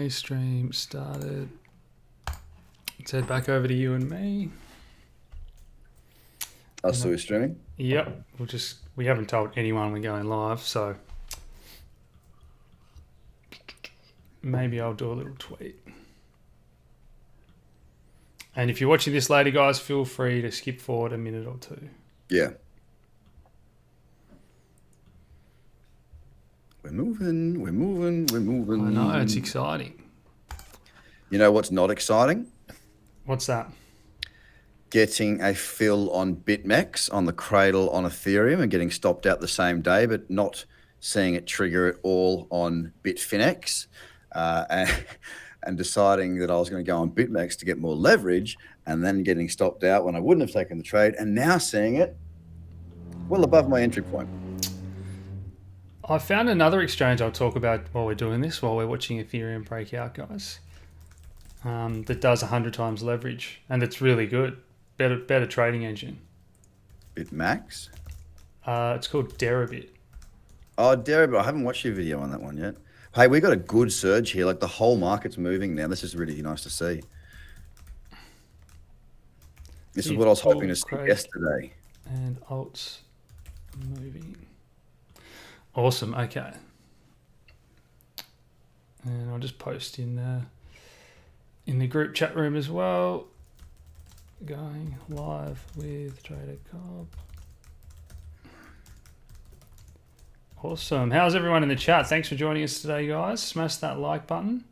Okay, stream started. Let's head back over to you and me. So we're streaming? Yep. We haven't told anyone we're going live, so maybe I'll do a little tweet. And if you're watching this later, guys, feel free to skip forward a minute or two. Yeah. We're moving. I know, it's exciting. You know what's not exciting? What's that? Getting a fill on BitMEX on the cradle on Ethereum and getting stopped out the same day, but not seeing it trigger it all on Bitfinex, and deciding that I was going to go on BitMEX to get more leverage, and then getting stopped out when I wouldn't have taken the trade, and now seeing it well above my entry point. I found another exchange I'll talk about while we're doing this, while we're watching Ethereum break out, guys, that does 100 times leverage, and it's really good. Better trading engine. BitMEX? It's called Deribit. Oh, Deribit. I haven't watched your video on that one yet. Hey, we got a good surge here. Like the whole market's moving now. This is really nice to see. This is what I was hoping to see yesterday. And alts moving. Awesome. Okay. And I'll just post in the group chat room as well. Going live with Trader Cobb. Awesome. How's everyone in the chat? Thanks for joining us today, guys. Smash that like button.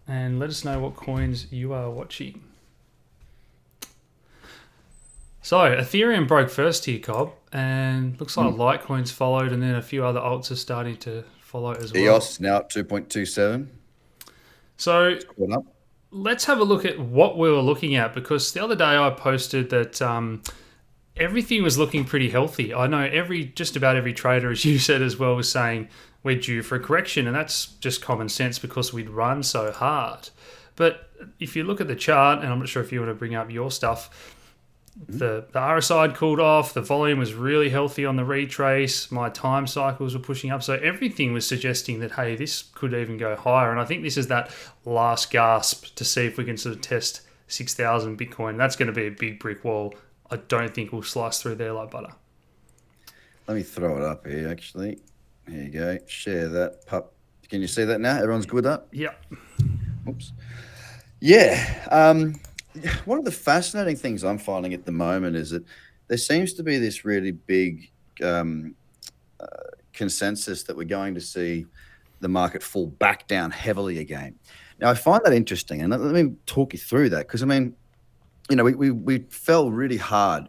And let us know what coins you are watching. So, Ethereum broke first here, Cobb. And looks like Litecoins followed, and then a few other alts are starting to follow as well. EOS now at 2.27. So, let's have a look at what we were looking at, because the other day I posted that everything was looking pretty healthy. I know just about every trader, as you said as well, was saying we're due for a correction, and that's just common sense because we'd run so hard. But if you look at the chart, and I'm not sure if you want to bring up your stuff, the RSI had cooled off, the volume was really healthy on the retrace, my time cycles were pushing up, so everything was suggesting that, hey, this could even go higher. And I think this is that last gasp to see if we can sort of test 6,000 Bitcoin. That's going to be a big brick wall. I don't think we'll slice through there like butter. Let me throw it up here, actually. Here you go. Share that. Can you see that now? Everyone's good with that? Yep. Oops. Yeah. One of the fascinating things I'm finding at the moment is that there seems to be this really big consensus that we're going to see the market fall back down heavily again. Now, I find that interesting, and let me talk you through that, because, I mean, you know, we fell really hard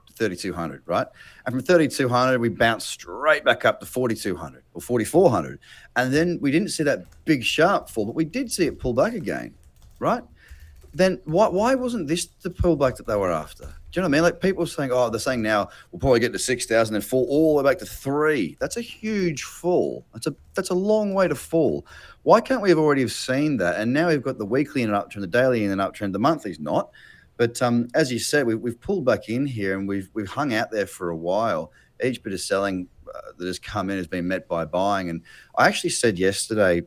to 3,200, right? And from 3,200, we bounced straight back up to 4,200 or 4,400. And then we didn't see that big sharp fall, but we did see it pull back again, right? Then why wasn't this the pullback that they were after? Do you know what I mean? Like, people are saying, oh, they're saying now we'll probably get to 6,000 and fall all the way back to 3. That's a huge fall. That's a long way to fall. Why can't we have already have seen that? And now we've got the weekly in an uptrend, the daily in an uptrend, the monthly's not. But as you said, we've pulled back in here, and we've hung out there for a while. Each bit of selling that has come in has been met by buying. And I actually said yesterday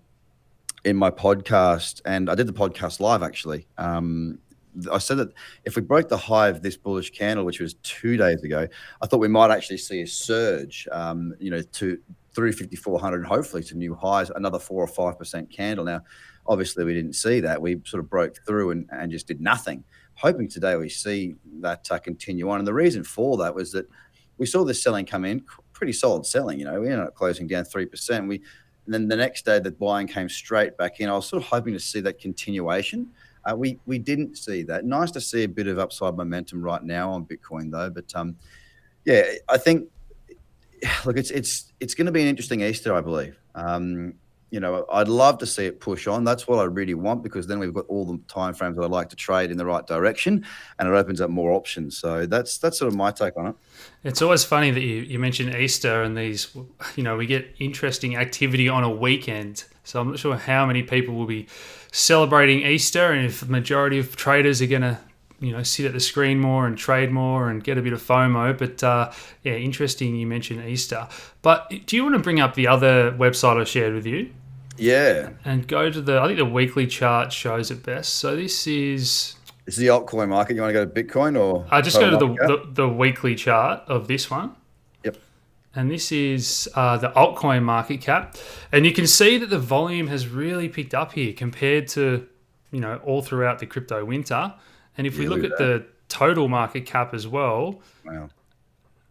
in my podcast, and I did the podcast live actually, I said that if we broke the high of this bullish candle, which was 2 days ago, I thought we might actually see a surge, to through 5,400 and hopefully to new highs, another 4 or 5% candle. Now, obviously we didn't see that. We sort of broke through and just did nothing. Hoping today we see that continue on. And the reason for that was that we saw this selling come in, pretty solid selling. You know, we ended up closing down 3%. And then the next day, the buying came straight back in. I was sort of hoping to see that continuation. We didn't see that. Nice to see a bit of upside momentum right now on Bitcoin, though. But yeah, I think, look, it's going to be an interesting Easter, I believe. You know, I'd love to see it push on. That's what I really want, because then we've got all the time frames that I like to trade in the right direction, and it opens up more options. So that's sort of my take on it. It's always funny that you mentioned Easter and these, you know, we get interesting activity on a weekend. So I'm not sure how many people will be celebrating Easter, and if the majority of traders are going to, you know, sit at the screen more and trade more and get a bit of FOMO. But yeah, interesting you mentioned Easter. But do you want to bring up the other website I shared with you? Yeah. And go to I think the weekly chart shows it best. So this is... This is the altcoin market. You want to go to Bitcoin or just total go to market cap? the weekly chart of this one. Yep. And this is the altcoin market cap. And you can see that the volume has really picked up here compared to, all throughout the crypto winter. And if we look at the total market cap as well, wow,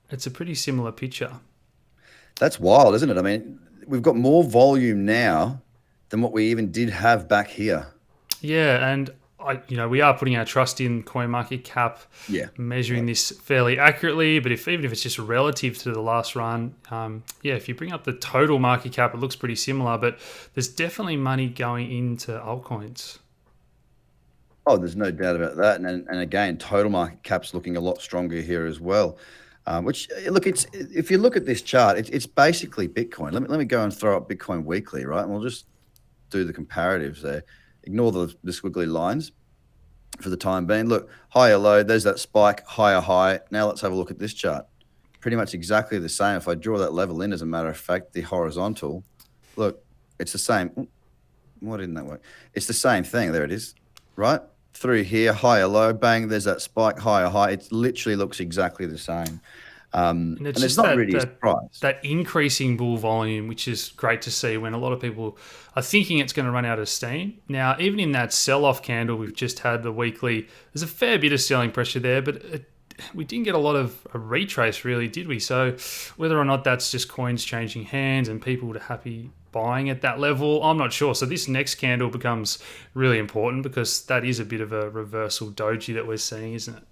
it's a pretty similar picture. That's wild, isn't it? I mean, we've got more volume now than what we even did have back here. Yeah, and we are putting our trust in CoinMarketCap, measuring this fairly accurately. But even if it's just relative to the last run, if you bring up the total market cap, it looks pretty similar. But there's definitely money going into altcoins. Oh, there's no doubt about that. And again, total market cap's looking a lot stronger here as well. Which look, if you look at this chart, it's basically Bitcoin. Let me go and throw up Bitcoin weekly, right? And we'll just do the comparatives there. Ignore the squiggly lines for the time being. Look, higher low, there's that spike, higher high. Now let's have a look at this chart. Pretty much exactly the same. If I draw that level in, as a matter of fact, the horizontal, look, it's the same. Why didn't that work? It's the same thing. There it is, right? Through here, higher low, bang, there's that spike, higher high. It literally looks exactly the same. And it's not really a surprise. That increasing bull volume, which is great to see when a lot of people are thinking it's going to run out of steam. Now, even in that sell-off candle we've just had, the weekly, there's a fair bit of selling pressure there, but we didn't get a lot of a retrace, really, did we? So whether or not that's just coins changing hands and people happy buying at that level, I'm not sure. So this next candle becomes really important because that is a bit of a reversal doji that we're seeing, isn't it?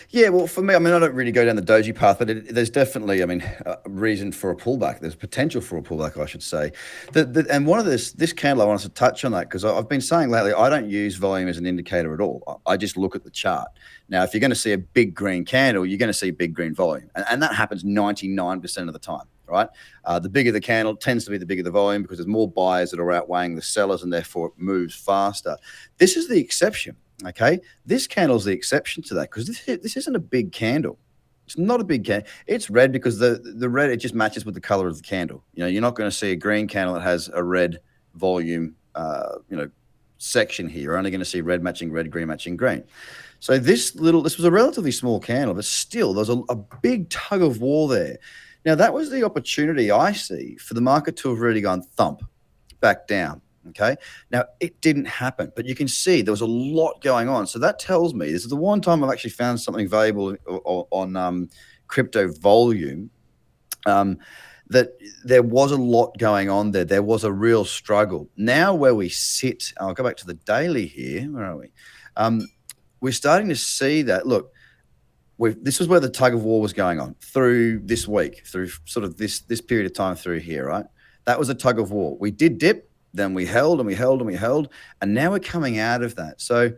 Yeah, well, for me, I mean, I don't really go down the doji path, but there's definitely, I mean, a reason for a pullback. There's potential for a pullback, I should say. And one of this candle, I wanted to touch on that because I've been saying lately, I don't use volume as an indicator at all. I just look at the chart. Now, if you're going to see a big green candle, you're going to see big green volume. And that happens 99% of the time, right? The bigger the candle tends to be the bigger the volume because there's more buyers that are outweighing the sellers and therefore it moves faster. This is the exception. Okay, this candle is the exception to that because this isn't a big candle. It's not a big candle. It's red because the red, it just matches with the color of the candle. You're not going to see a green candle that has a red volume, section here. You're only going to see red matching red, green matching green. So this was a relatively small candle, but still there's a big tug of war there. Now that was the opportunity I see for the market to have really gone thump back down. Okay. Now it didn't happen, but you can see there was a lot going on. So that tells me this is the one time I've actually found something valuable on crypto volume. That there was a lot going on there. There was a real struggle. Now where we sit, I'll go back to the daily here. Where are we? We're starting to see that. Look, this was where the tug of war was going on through this week, through sort of this period of time through here, right? That was a tug of war. We did dip. Then we held and we held and we held, and now we're coming out of that. So,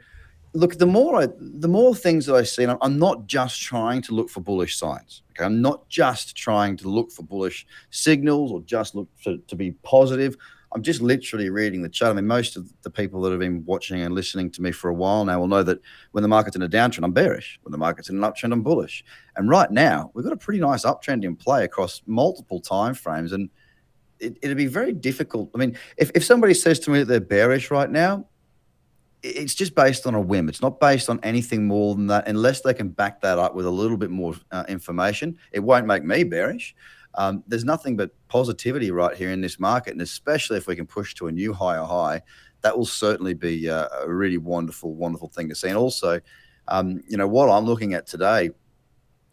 look, the more things that I see, and I'm not just trying to look for bullish signs. Okay, I'm not just trying to look for bullish signals or just look to be positive. I'm just literally reading the chart. I mean, most of the people that have been watching and listening to me for a while now will know that when the market's in a downtrend, I'm bearish. When the market's in an uptrend, I'm bullish. And right now, we've got a pretty nice uptrend in play across multiple time frames, and it'd be very difficult. I mean, if somebody says to me that they're bearish right now, it's just based on a whim. It's not based on anything more than that, unless they can back that up with a little bit more information. It won't make me bearish. There's nothing but positivity right here in this market, and especially if we can push to a new higher high, that will certainly be a really wonderful, wonderful thing to see. And also, what I'm looking at today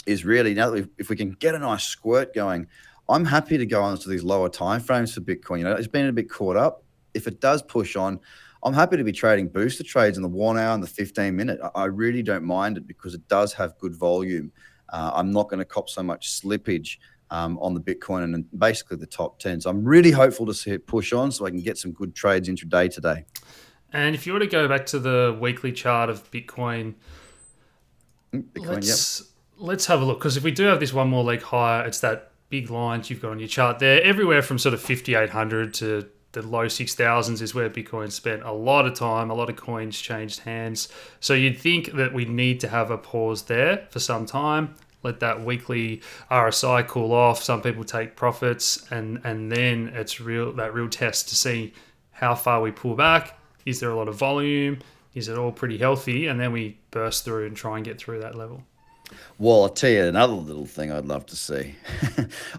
is really, now that if we can get a nice squirt going, I'm happy to go on to these lower time frames for Bitcoin. It's been a bit caught up. If it does push on, I'm happy to be trading booster trades in the 1 hour and the 15 minute. I really don't mind it because it does have good volume. I'm not going to cop so much slippage on the Bitcoin and basically the top 10. So I'm really hopeful to see it push on so I can get some good trades intraday today. And if you were to go back to the weekly chart of Bitcoin, let's have a look. Because if we do have this one more leg higher, it's that big lines you've got on your chart there. Everywhere from sort of 5,800 to the low 6,000s is where Bitcoin spent a lot of time. A lot of coins changed hands. So you'd think that we need to have a pause there for some time. let that weekly RSI cool off. Some people take profits, and then it's that real test to see how far we pull back. Is there a lot of volume? Is it all pretty healthy? And then we burst through and try and get through that level. Well, I'll tell you another little thing I'd love to see.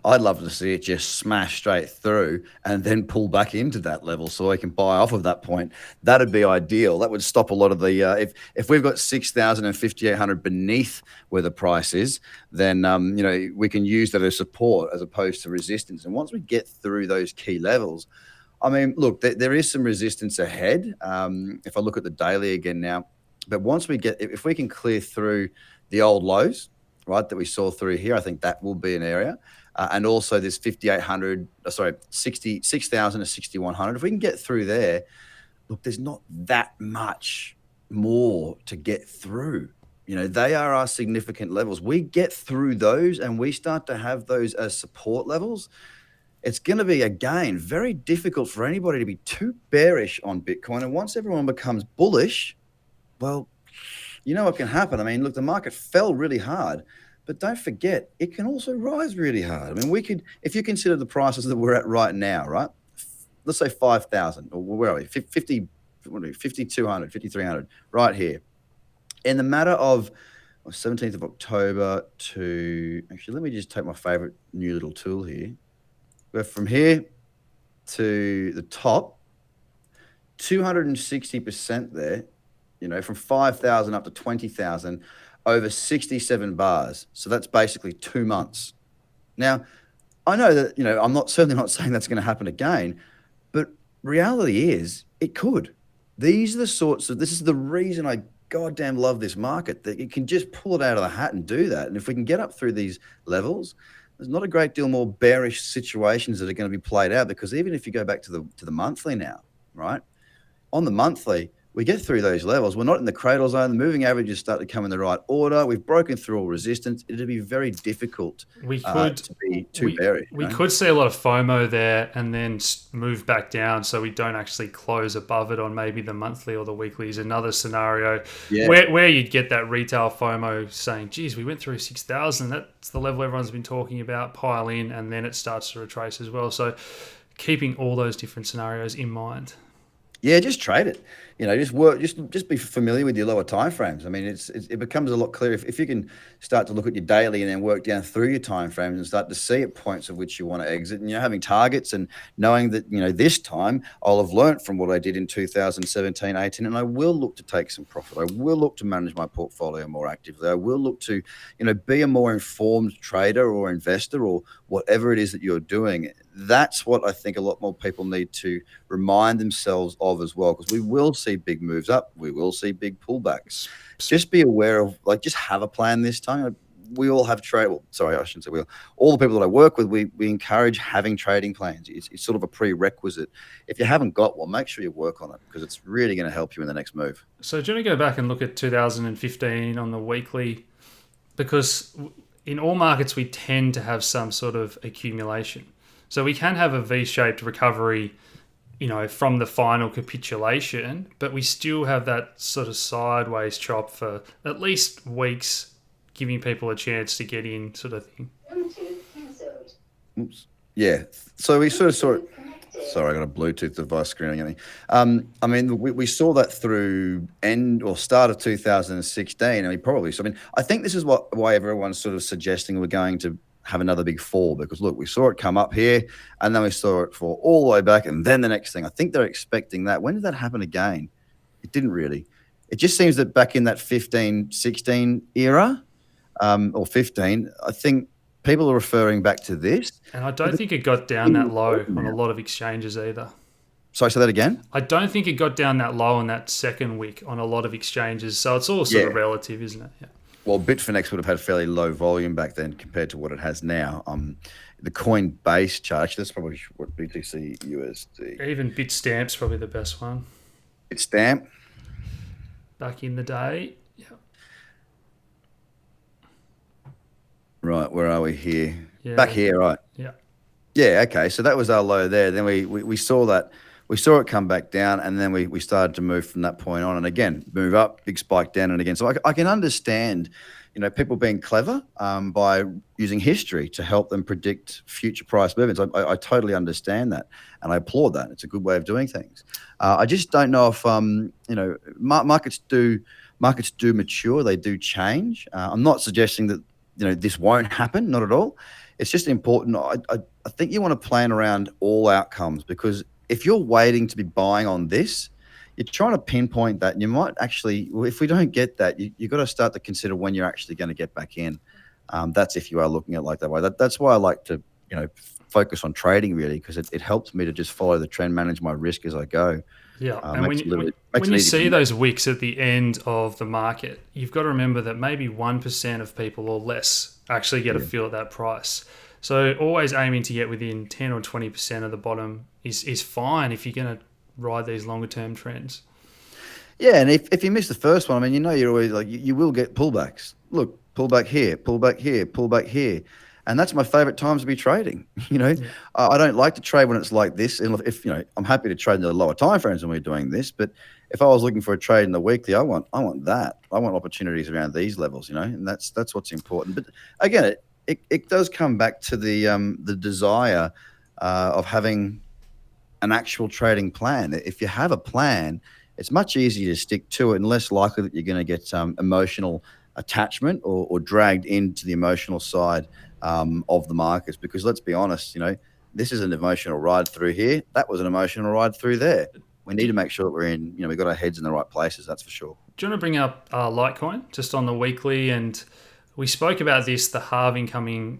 I'd love to see it just smash straight through and then pull back into that level so I can buy off of that point. That'd be ideal. That would stop a lot of the if we've got 6,000 and 5,800 beneath where the price is, then we can use that as support as opposed to resistance. And once we get through those key levels, I mean, look, there is some resistance ahead. If I look at the daily again now, but once we get, if we can clear through the old lows, right, that we saw through here, I think that will be an area. And also this 6,000 to 6,100. If we can get through there, look, there's not that much more to get through. They are our significant levels. We get through those and we start to have those as support levels. It's going to be, again, very difficult for anybody to be too bearish on Bitcoin. And once everyone becomes bullish, well, you know what can happen. I mean, look, the market fell really hard, but don't forget, it can also rise really hard. I mean, if you consider the prices that we're at right now, right? Let's say 5,000, or where are we? 5,200, 5,300, right here. In the matter of 17th of October to, actually, let me just take my favorite new little tool here. Go from here to the top, 260% there. From 5,000 up to 20,000 over 67 bars. So that's basically 2 months. Now, I know that, I'm certainly not saying that's going to happen again, but reality is it could. This is the reason I goddamn love this market, that it can just pull it out of the hat and do that. And if we can get up through these levels, there's not a great deal more bearish situations that are going to be played out, because even if you go back to the monthly now, right? On the monthly, we get through those levels. We're not in the cradle zone. The moving averages start to come in the right order. We've broken through all resistance. It'd be very difficult to be too bearish. We could see a lot of FOMO there and then move back down, so we don't actually close above it on maybe the monthly or the weekly is another scenario where you'd get that retail FOMO saying, geez, we went through 6,000. That's the level everyone's been talking about, pile in, and then it starts to retrace as well. So keeping all those different scenarios in mind. Yeah, just trade it. Just be familiar with your lower timeframes. I mean, it becomes a lot clearer if you can start to look at your daily and then work down through your timeframes and start to see at points at which you want to exit. And having targets and knowing that this time I'll have learned from what I did in 2017, 18, and I will look to take some profit. I will look to manage my portfolio more actively. I will look to be a more informed trader or investor or whatever it is that you're doing. That's what I think a lot more people need to remind themselves of as well, because we will see big moves up. We will see big pullbacks. Just be aware of, just have a plan this time. We all have I shouldn't say we all. All the people that I work with, we encourage having trading plans. It's sort of a prerequisite. If you haven't got one, make sure you work on it, because it's really going to help you in the next move. So do you want to go back and look at 2015 on the weekly? Because in all markets, we tend to have some sort of accumulation. So we can have a V-shaped recovery, from the final capitulation, but we still have that sort of sideways chop for at least weeks, giving people a chance to get in, sort of thing. Oops. Yeah. So we sort of saw it. Sorry, I got a Bluetooth device screening at me. I mean, we saw that through start of 2016. I think this is why everyone's sort of suggesting we're going to have another big fall, because look, we saw it come up here and then we saw it fall all the way back, and then the next thing. I think they're expecting that. When did that happen again? It didn't really. It just seems that back in that 15, 16 era, or 15, I think people are referring back to this. And I don't think it got down that low on a lot of exchanges either. Sorry, say that again? I don't think it got down that low on that second week on a lot of exchanges. So it's all sort of relative, isn't it? Yeah. Well, Bitfinex would have had fairly low volume back then compared to what it has now. The Coinbase chart, that's probably what BTC USD. Even Bitstamp's probably the best one. Bitstamp? Back in the day, yeah. Right, where are we here? Yeah. Back here, right? Yeah. Yeah, okay. So that was our low there. Then we saw that. We saw it come back down, and then we started to move from that point on. And again, move up, big spike down, and again. So I can understand people being clever by using history to help them predict future price movements. I totally understand that, and I applaud that. It's a good way of doing things. I just don't know if markets do mature. They do change. I'm not suggesting that this won't happen. Not at all. It's just important. I think you want to plan around all outcomes, because if you're waiting to be buying on this, you're trying to pinpoint that, and you might actually, if we don't get that, you've got to start to consider when you're actually going to get back in. That's if you are looking at it like that way. That's why I like to, focus on trading, really, because it helps me to just follow the trend, manage my risk as I go. Yeah, and when you see those wicks at the end of the market, you've got to remember that maybe 1% of people or less actually get a feel at that price. So always aiming to get within 10 or 20% of the bottom is fine if you're going to ride these longer term trends. Yeah, and if you miss the first one, you're always like, you will get pullbacks. Look, pull back here, pull back here, pull back here. And that's my favorite times to be trading. I don't like to trade when it's like this. And if I'm happy to trade in the lower time frames when we're doing this. But if I was looking for a trade in the weekly, I want that. I want opportunities around these levels. And that's what's important. But again, it does come back to the desire of having an actual trading plan. If you have a plan, it's much easier to stick to it, and less likely that you're going to get emotional attachment or dragged into the emotional side of the markets. Because let's be honest, this is an emotional ride through here. That was an emotional ride through there. We need to make sure that we're in, we've got our heads in the right places. That's for sure. Do you want to bring up Litecoin just on the weekly? And we spoke about this, the halving coming,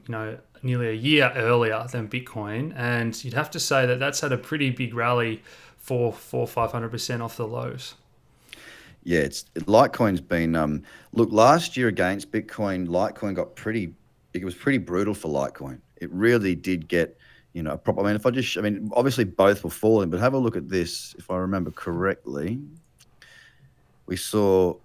nearly a year earlier than Bitcoin. And you'd have to say that that's had a pretty big rally for 500% off the lows. Yeah, Litecoin's been look, last year against Bitcoin, Litecoin got it was pretty brutal for Litecoin. It really did get a proper. Obviously both were falling, but have a look at this. If I remember correctly, we saw.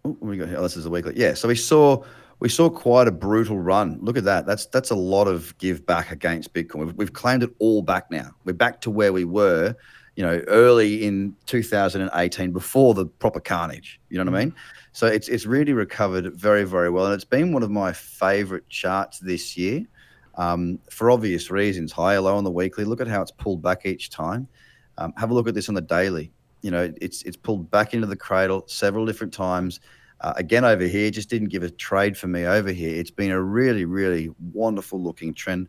Oh, we got here. Oh, this is the weekly. Yeah, so we saw quite a brutal run. Look at that. That's a lot of give back against Bitcoin. We've claimed it all back now. We're back to where we were, early in 2018, before the proper carnage. You know what I mean? So it's really recovered very, very well. And it's been one of my favorite charts this year, for obvious reasons. Higher, low on the weekly. Look at how it's pulled back each time. Have a look at this on the daily. It's pulled back into the cradle several different times. Again, over here, just didn't give a trade for me over here. It's been a really, really wonderful looking trend,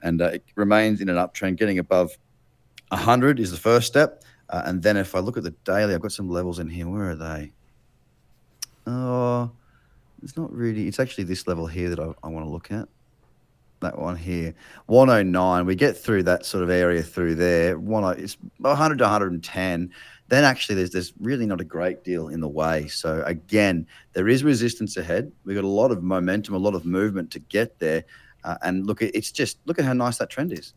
and it remains in an uptrend. Getting above 100 is the first step. And then if I look at the daily, I've got some levels in here. Where are they? Oh, it's not really. It's actually this level here that I want to look at. That one here, 109. We get through that sort of area through there. It's 100 to 110. Then actually there's really not a great deal in the way. So again, there is resistance ahead. We've got a lot of momentum, a lot of movement to get there. And look at how nice that trend is.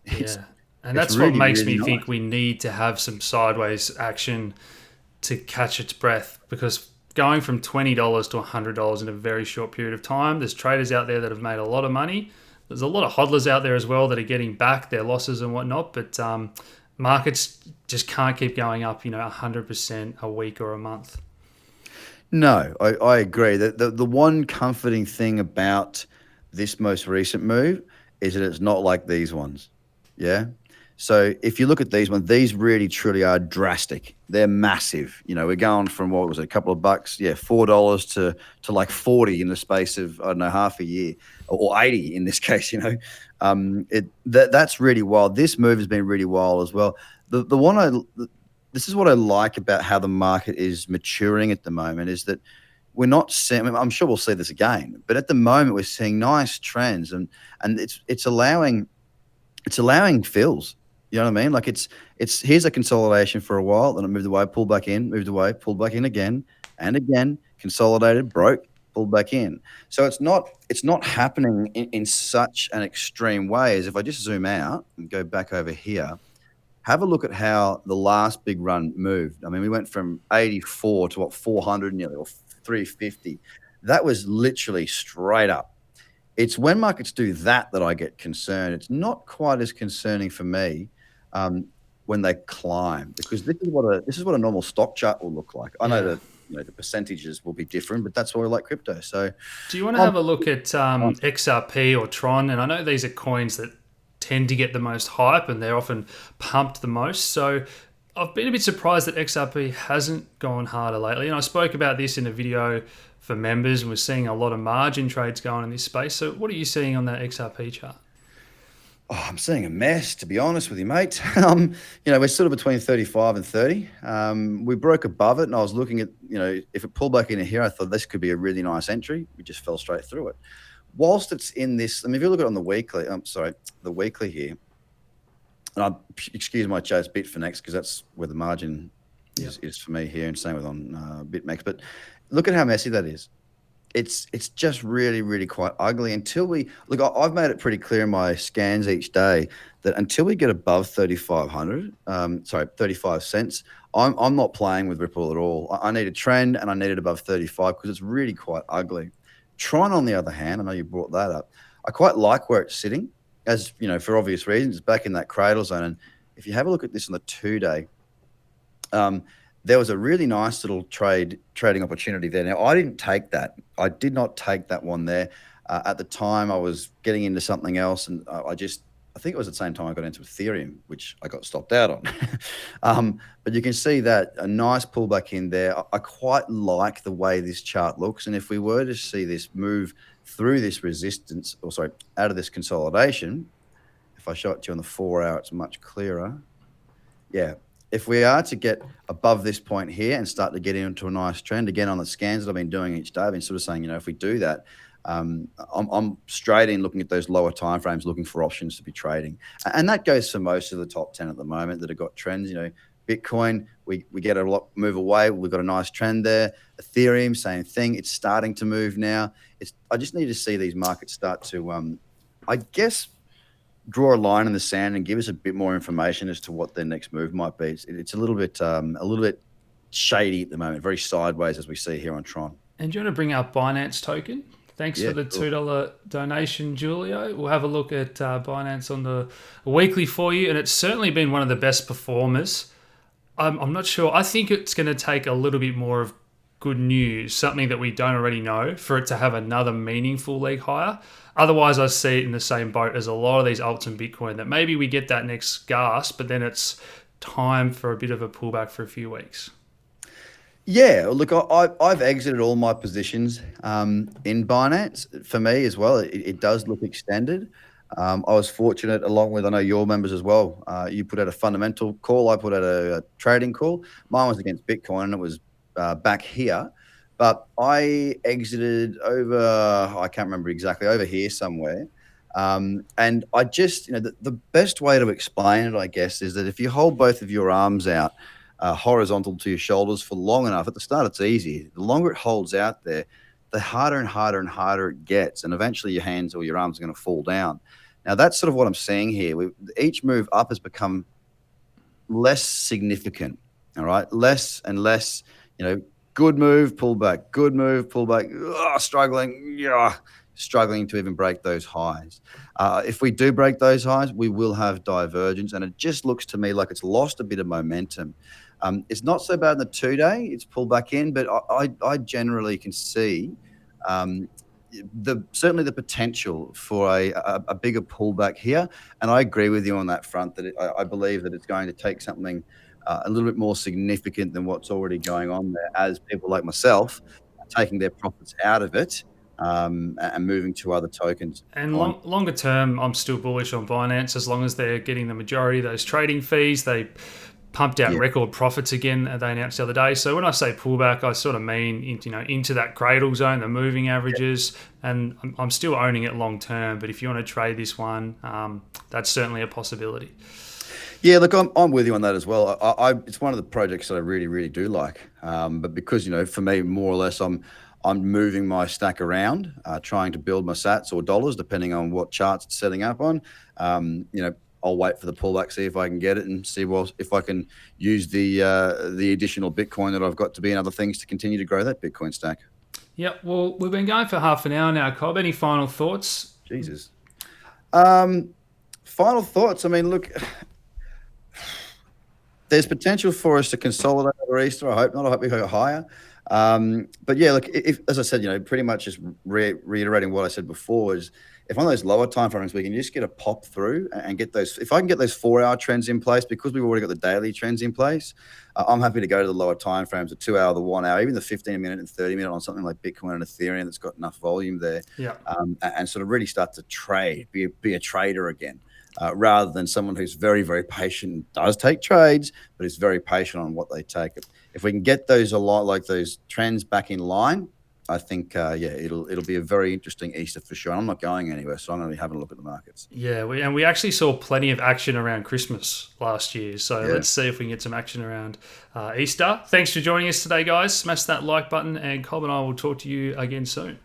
And that's really, what makes really me nice. Think we need to have some sideways action to catch its breath, because going from $20 to $100 in a very short period of time, there's traders out there that have made a lot of money. There's a lot of hodlers out there as well that are getting back their losses and whatnot, but markets just can't keep going up, 100% a week or a month. No, I agree. The one comforting thing about this most recent move is that it's not like these ones. Yeah. So if you look at these ones, these really truly are drastic. They're massive. We're going from, what was it, a couple of bucks? Yeah, $4 to like 40 in the space of, I don't know, half a year, or 80 in this case. That's really wild. This move has been really wild as well. This is what I like about how the market is maturing at the moment, is that we're not seeing, I'm sure we'll see this again, but at the moment we're seeing nice trends, and it's allowing fills. You know what I mean? Like it's here's a consolidation for a while, then it moved away, pulled back in, moved away, pulled back in again and again, consolidated, broke, pulled back in. So it's not happening in such an extreme way as if I just zoom out and go back over here. Have a look at how the last big run moved. We went from 84 to 400 nearly, or 350. That was literally straight up. It's when markets do that I get concerned. It's not quite as concerning for me when they climb, because this is what a normal stock chart will look like. I know that the percentages will be different, but that's why we like crypto. So, do you want to have a look at XRP or Tron? And I know these are coins that tend to get the most hype and they're often pumped the most. So I've been a bit surprised that XRP hasn't gone harder lately. And I spoke about this in a video for members, and we're seeing a lot of margin trades going in this space. So what are you seeing on that XRP chart? Oh, I'm seeing a mess, to be honest with you, mate. We're sort of between 35 and 30. We broke above it, and I was looking at, if it pulled back into here, I thought this could be a really nice entry. We just fell straight through it. Whilst it's in this, if you look at it on the weekly, the weekly here, and excuse my chase bit for next, because that's where the margin is for me here, and same with on BitMEX. But look at how messy that is. It's just really, really quite ugly until we look. I've made it pretty clear in my scans each day that until we get above 35 cents, I'm not playing with Ripple at all. I need a trend, and I need it above 35 because it's really quite ugly. Tron, on the other hand, I know you brought that up. I quite like where it's sitting, as for obvious reasons. It's back in that cradle zone, and if you have a look at this on the 2-day. There was a really nice little trading opportunity there. Now, I didn't take that. I did not take that one there. At the time, I was getting into something else, and I think it was at the same time I got into Ethereum, which I got stopped out on. But you can see that a nice pullback in there. I quite like the way this chart looks, and if we were to see this move through this resistance, out of this consolidation, if I show it to you on the 4-hour, it's much clearer. Yeah. If we are to get above this point here and start to get into a nice trend, again, on the scans that I've been doing each day, I've been sort of saying, if we do that, I'm straight in looking at those lower timeframes, looking for options to be trading. And that goes for most of the top 10 at the moment that have got trends. Bitcoin, we get a lot move away. We've got a nice trend there. Ethereum, same thing. It's starting to move now. I just need to see these markets start to, I guess, draw a line in the sand and give us a bit more information as to what their next move might be. It's a little bit shady at the moment, very sideways as we see here on Tron. And do you want to bring up Binance token? Thanks for the $2 donation, Julio. We'll have a look at Binance on the weekly for you, and it's certainly been one of the best performers. I'm not sure. I think it's going to take a little bit more of good news, something that we don't already know, for it to have another meaningful leg higher. Otherwise, I see it in the same boat as a lot of these alts and Bitcoin, that maybe we get that next gasp, but then it's time for a bit of a pullback for a few weeks. Yeah, look, I've exited all my positions in Binance. For me as well, it does look extended. I was fortunate, along with, I know your members as well. You put out a fundamental call. I put out a trading call. Mine was against Bitcoin, and it was back here. But I exited over, I can't remember exactly, over here somewhere. And I just, the best way to explain it, I guess, is that if you hold both of your arms out horizontal to your shoulders for long enough, at the start it's easy. The longer it holds out there, the harder and harder and harder it gets. And eventually your hands or your arms are going to fall down. Now, that's sort of what I'm seeing here. Each move up has become less significant, all right? Less and less, good move, pull back, good move, pull back, struggling to even break those highs. If we do break those highs, we will have divergence, and it just looks to me like it's lost a bit of momentum. It's not so bad in the 2-day, it's pulled back in, but I generally can see certainly the potential for a bigger pullback here, and I agree with you on that front that I believe that it's going to take something a little bit more significant than what's already going on there, as people like myself are taking their profits out of it and moving to other tokens. And longer term, I'm still bullish on Binance as long as they're getting the majority of those trading fees. They pumped out record profits again, they announced the other day. So when I say pullback, I sort of mean into that cradle zone, the moving averages, and I'm still owning it long term. But if you want to trade this one, that's certainly a possibility. Yeah, look, I'm with you on that as well. It's one of the projects that I really, really do like. But because, for me, more or less, I'm moving my stack around, trying to build my sats or dollars, depending on what charts it's setting up on. I'll wait for the pullback, see if I can get it, and see if I can use the additional Bitcoin that I've got to be in other things to continue to grow that Bitcoin stack. Yeah, well, we've been going for half an hour now, Cobb. Any final thoughts? Jesus. Final thoughts. I mean, look, there's potential for us to consolidate over Easter. I hope not. I hope we go higher. But yeah, look, if, as I said, pretty much just reiterating what I said before is if on those lower time frames we can just get a pop through and get those, if I can get those 4-hour trends in place, because we've already got the daily trends in place, I'm happy to go to the lower time frames, the 2 hour, the 1 hour, even the 15-minute and 30-minute on something like Bitcoin and Ethereum that's got enough volume there, and sort of really start to trade, be a trader again. Rather than someone who's very, very patient, does take trades, but is very patient on what they take. If we can get those a lot, like those trends back in line, I think, it'll be a very interesting Easter for sure. I'm not going anywhere, so I'm going to be having a look at the markets. Yeah, we actually saw plenty of action around Christmas last year, so let's see if we can get some action around Easter. Thanks for joining us today, guys. Smash that like button, and Cobb and I will talk to you again soon.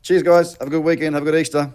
Cheers, guys. Have a good weekend. Have a good Easter.